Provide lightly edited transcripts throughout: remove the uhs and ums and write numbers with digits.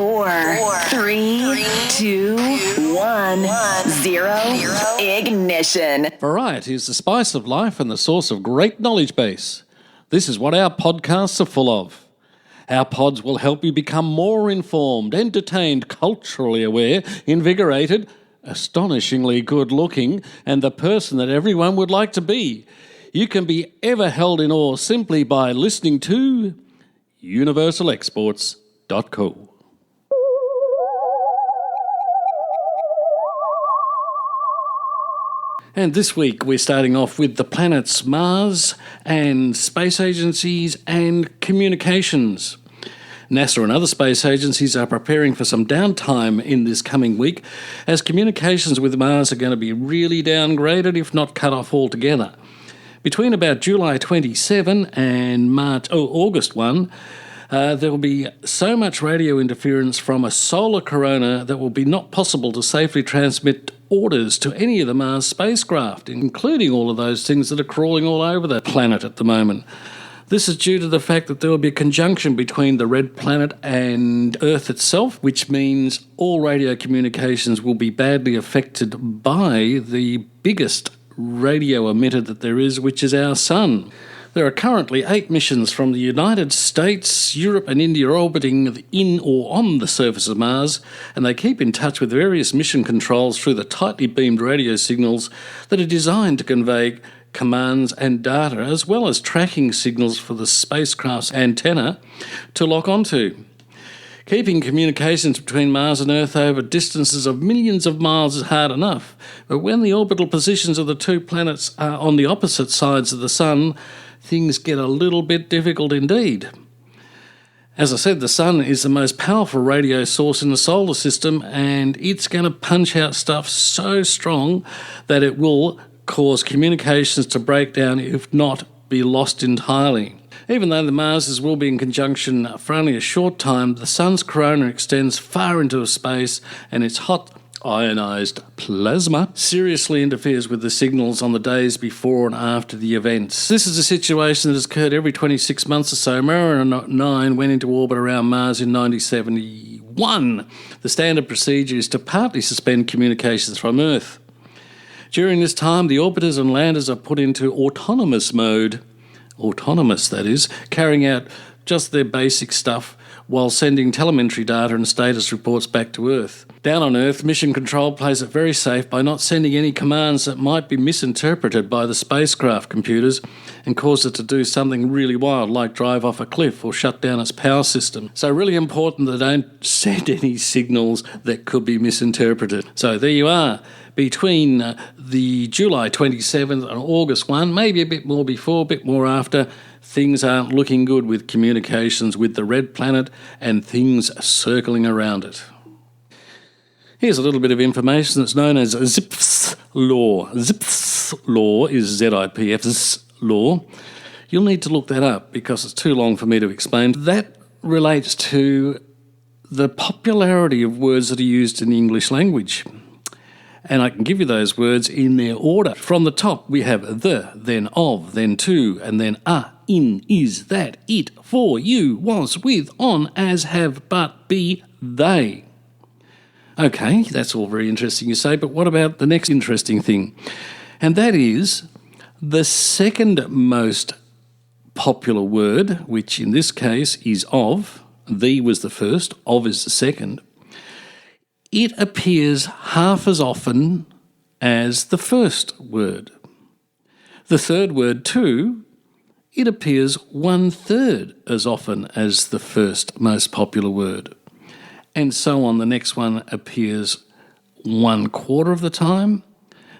Three, two, one, zero. Ignition. Variety is the spice of life and the source of great knowledge base. This is what our podcasts are full of. Our pods will help you become more informed, entertained, culturally aware, invigorated, astonishingly good-looking, and the person that everyone would like to be. You can be ever held in awe simply by listening to universalexports.co. And this week we're starting off with the planets Mars and space agencies and communications. NASA and other space agencies are preparing for some downtime in this coming week as communications with Mars are going to be really downgraded, if not cut off altogether. Between about July 27 and August 1, there will be so much radio interference from a solar corona that will be not possible to safely transmit orders to any of the Mars spacecraft, including all of those things that are crawling all over the planet at the moment. This is due to the fact that there will be a conjunction between the red planet and Earth itself, which means all radio communications will be badly affected by the biggest radio emitter that there is, which is our Sun. There are currently 8 missions from the United States, Europe and India orbiting in or on the surface of Mars, and they keep in touch with various mission controls through the tightly beamed radio signals that are designed to convey commands and data, as well as tracking signals for the spacecraft's antenna to lock onto. Keeping communications between Mars and Earth over distances of millions of miles is hard enough, but when the orbital positions of the two planets are on the opposite sides of the Sun, things get a little bit difficult indeed. As I said, the Sun is the most powerful radio source in the solar system, and it's going to punch out stuff so strong that it will cause communications to break down, if not be lost entirely. Even though the Marses will be in conjunction for only a short time, the Sun's corona extends far into space, and its hot ionised plasma seriously interferes with the signals on the days before and after the events. This is a situation that has occurred every 26 months or so. Mariner 9 went into orbit around Mars in 1971. The standard procedure is to partly suspend communications from Earth. During this time, the orbiters and landers are put into autonomous mode. Autonomous, that is, carrying out just their basic stuff while sending telemetry data and status reports back to Earth. Down on Earth, Mission Control plays it very safe by not sending any commands that might be misinterpreted by the spacecraft computers and cause it to do something really wild, like drive off a cliff or shut down its power system. So really important that they don't send any signals that could be misinterpreted. So there you are. Between the July 27th and August 1, maybe a bit more before, a bit more after, things aren't looking good with communications with the red planet and things circling around it. Here's a little bit of information that's known as Zipf's law. Zipf's law is ZIPF's law. You'll need to look that up because it's too long for me to explain. That relates to the popularity of words that are used in the English language. And I can give you those words in their order. From the top, we have the, then of, then to, and then a, in, is, that, it, for, you, was, with, on, as, have, but, be, they. Okay, that's all very interesting, you say, but what about the next interesting thing? And that is the second most popular word, which in this case is of. The was the first, of is the second. It appears half as often as the first word. The third word, to, it appears 1/3 as often as the first most popular word. And so on, the next one appears 1/4 of the time,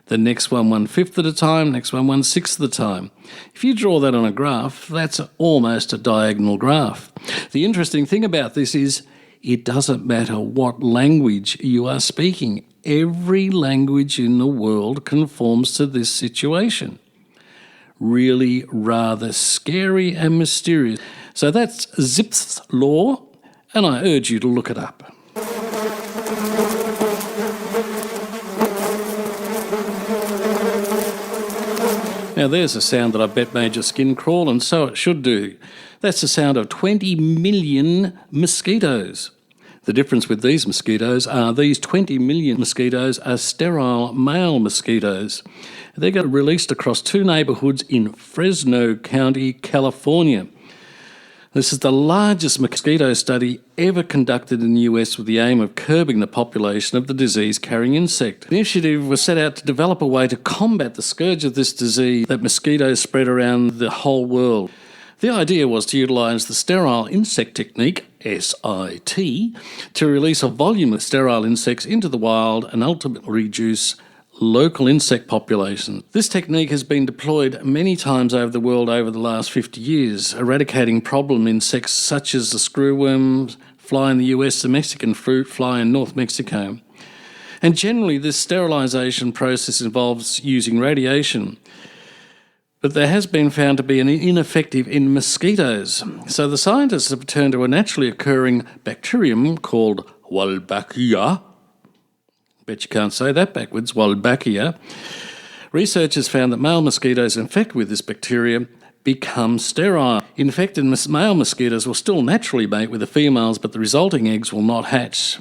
the next one 1/5 of the time, next one 1/6 of the time. If you draw that on a graph, that's almost a diagonal graph. The interesting thing about this is it doesn't matter what language you are speaking. Every language in the world conforms to this situation. Really rather scary and mysterious. So that's Zipf's law, and I urge you to look it up. Now there's a sound that I bet made your skin crawl, and so it should do. That's the sound of 20 million mosquitoes. The difference with these mosquitoes are these 20 million mosquitoes are sterile male mosquitoes. They got released across 2 neighbourhoods in Fresno County, California. This is the largest mosquito study ever conducted in the US with the aim of curbing the population of the disease-carrying insect. The initiative was set out to develop a way to combat the scourge of this disease that mosquitoes spread around the whole world. The idea was to utilise the sterile insect technique, SIT, to release a volume of sterile insects into the wild and ultimately reduce local insect populations. This technique has been deployed many times over the world over the last 50 years, eradicating problem insects such as the screwworm fly in the US, the Mexican fruit fly in North Mexico. And generally this sterilisation process involves using radiation, but there has been found to be an ineffective in mosquitoes. So the scientists have turned to a naturally occurring bacterium called Wolbachia. Bet you can't say that backwards, Wolbachia. Researchers found that male mosquitoes infected with this bacteria become sterile. Infected male mosquitoes will still naturally mate with the females, but the resulting eggs will not hatch.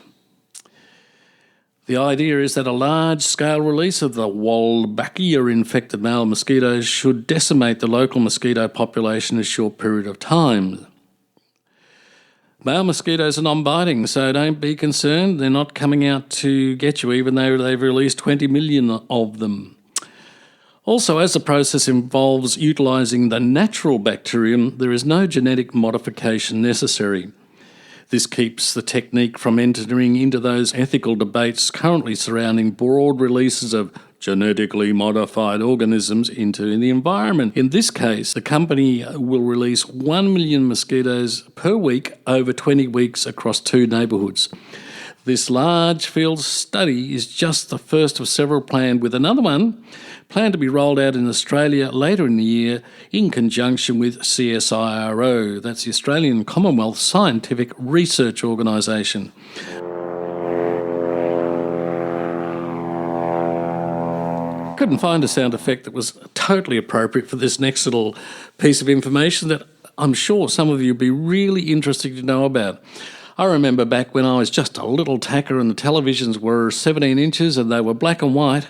The idea is that a large-scale release of the Wolbachia-infected male mosquitoes should decimate the local mosquito population in a short period of time. Male mosquitoes are non-biting, so don't be concerned. They're not coming out to get you, even though they've released 20 million of them. Also, as the process involves utilising the natural bacterium, there is no genetic modification necessary. This keeps the technique from entering into those ethical debates currently surrounding broad releases of genetically modified organisms into the environment. In this case, the company will release 1 million mosquitoes per week over 20 weeks across 2 neighbourhoods. This large field study is just the first of several planned, with another one planned to be rolled out in Australia later in the year in conjunction with CSIRO, that's the Australian Commonwealth Scientific Research Organisation. Couldn't find a sound effect that was totally appropriate for this next little piece of information that I'm sure some of you would be really interested to know about. I remember back when I was just a little tacker and the televisions were 17 inches and they were black and white,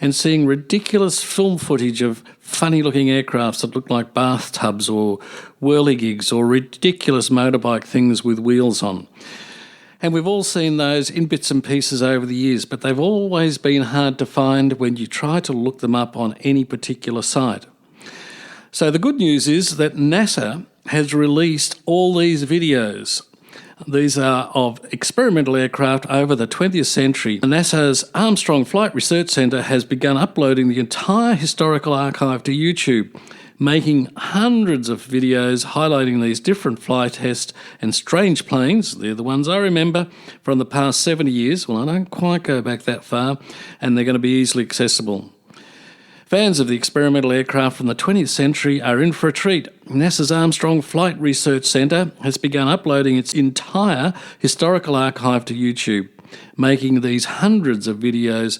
and seeing ridiculous film footage of funny-looking aircrafts that looked like bathtubs or whirligigs or ridiculous motorbike things with wheels on. And we've all seen those in bits and pieces over the years, but they've always been hard to find when you try to look them up on any particular site. So the good news is that NASA has released all these videos. These are of experimental aircraft over the 20th century. NASA's Armstrong Flight Research Centre has begun uploading the entire historical archive to YouTube, making hundreds of videos highlighting these different flight tests and strange planes. They're the ones I remember from the past 70 years. Well, I don't quite go back that far, and they're going to be easily accessible. Fans of the experimental aircraft from the 20th century are in for a treat. NASA's Armstrong Flight Research Centre has begun uploading its entire historical archive to YouTube, making these hundreds of videos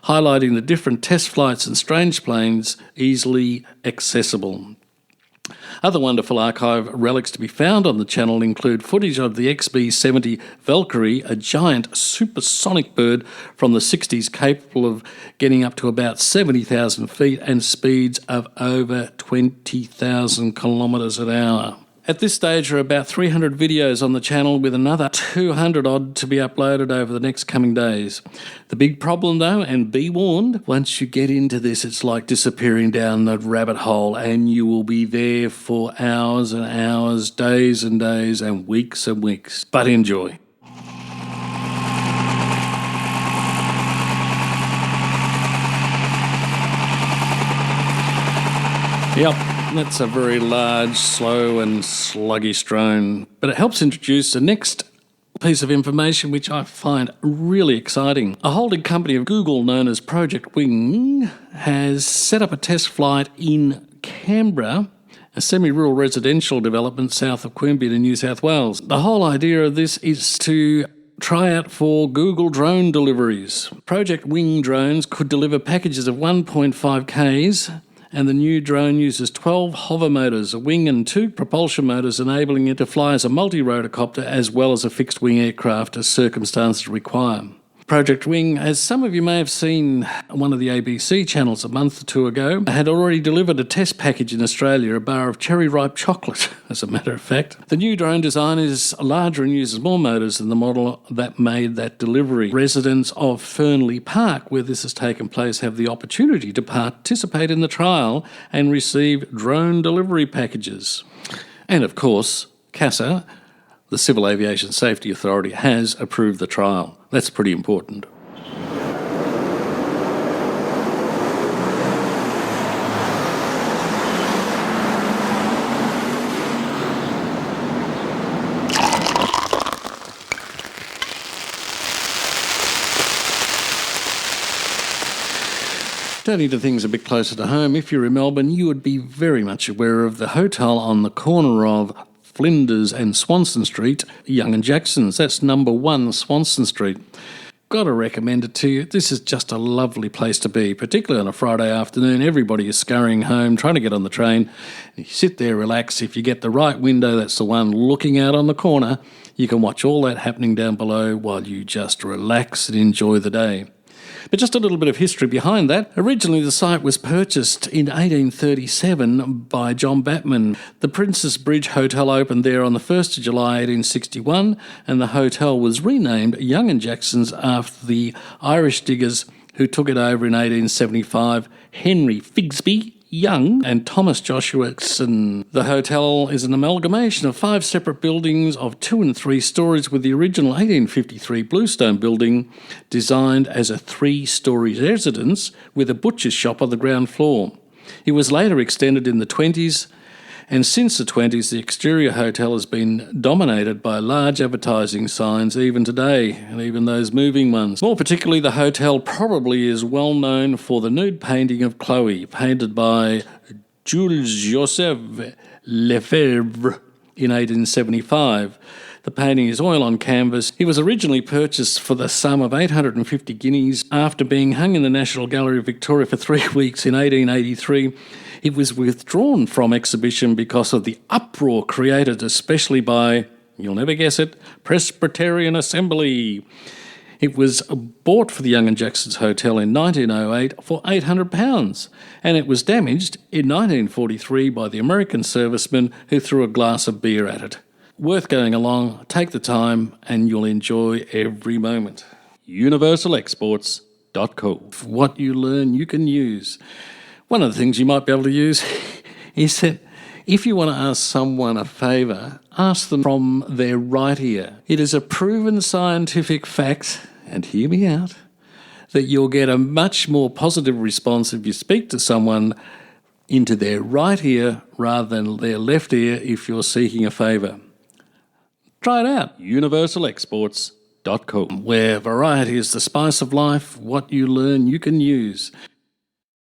highlighting the different test flights and strange planes easily accessible. Other wonderful archive relics to be found on the channel include footage of the XB-70 Valkyrie, a giant supersonic bird from the 60s capable of getting up to about 70,000 feet and speeds of over 20,000 kilometres an hour. At this stage, there are about 300 videos on the channel, with another 200 odd to be uploaded over the next coming days. The big problem though, and be warned, once you get into this, it's like disappearing down the rabbit hole, and you will be there for hours and hours, days and days, and weeks. But enjoy. Yep. That's a very large, slow and sluggish drone, but it helps introduce the next piece of information which I find really exciting. A holding company of Google known as Project Wing has set up a test flight in Canberra, a semi-rural residential development south of Queanbeyan in New South Wales. The whole idea of this is to try out for Google drone deliveries. Project Wing drones could deliver packages of 1.5 Ks And the new drone uses 12 hover motors, a wing and 2 propulsion motors, enabling it to fly as a multi-rotorcopter as well as a fixed-wing aircraft as circumstances require. Project Wing, as some of you may have seen on one of the ABC channels a month or two ago, had already delivered a test package in Australia, a bar of cherry-ripe chocolate, as a matter of fact. The new drone design is larger and uses more motors than the model that made that delivery. Residents of Fernley Park, where this has taken place, have the opportunity to participate in the trial and receive drone delivery packages. And of course, CASA, the Civil Aviation Safety Authority, has approved the trial. That's pretty important. Turning to things a bit closer to home, if you're in Melbourne, you would be very much aware of the hotel on the corner of Flinders and Swanston Street, Young and Jackson's. That's number 1 Swanston Street. Got to recommend it to you. This is just a lovely place to be, particularly on a Friday afternoon. Everybody is scurrying home, trying to get on the train. You sit there, relax. If you get the right window, that's the one looking out on the corner, you can watch all that happening down below while you just relax and enjoy the day. But just a little bit of history behind that. Originally, the site was purchased in 1837 by John Batman. The Princess Bridge Hotel opened there on the 1st of July 1861, and the hotel was renamed Young and Jackson's after the Irish diggers who took it over in 1875, Henry Figsby Young and Thomas Joshuason. The hotel is an amalgamation of 5 separate buildings of 2 and 3 stories, with the original 1853 bluestone building designed as a 3-story residence with a butcher's shop on the ground floor. It was later extended in the 20s, and since the 20s, the exterior hotel has been dominated by large advertising signs even today, and even those moving ones. More particularly, the hotel probably is well known for the nude painting of Chloe, painted by Jules-Joseph Lefebvre in 1875. The painting is oil on canvas. It was originally purchased for the sum of 850 guineas. After being hung in the National Gallery of Victoria for 3 weeks in 1883, it was withdrawn from exhibition because of the uproar created especially by, you'll never guess it, Presbyterian Assembly. It was bought for the Young and Jackson's Hotel in 1908 for £800, and it was damaged in 1943 by the American servicemen who threw a glass of beer at it. Worth going along, take the time, and you'll enjoy every moment. UniversalExports.co. What you learn, you can use. One of the things you might be able to use is that if you want to ask someone a favour, ask them from their right ear. It is a proven scientific fact, and hear me out, that you'll get a much more positive response if you speak to someone into their right ear rather than their left ear if you're seeking a favour. Try it out. UniversalExports.co, where variety is the spice of life. What you learn, you can use.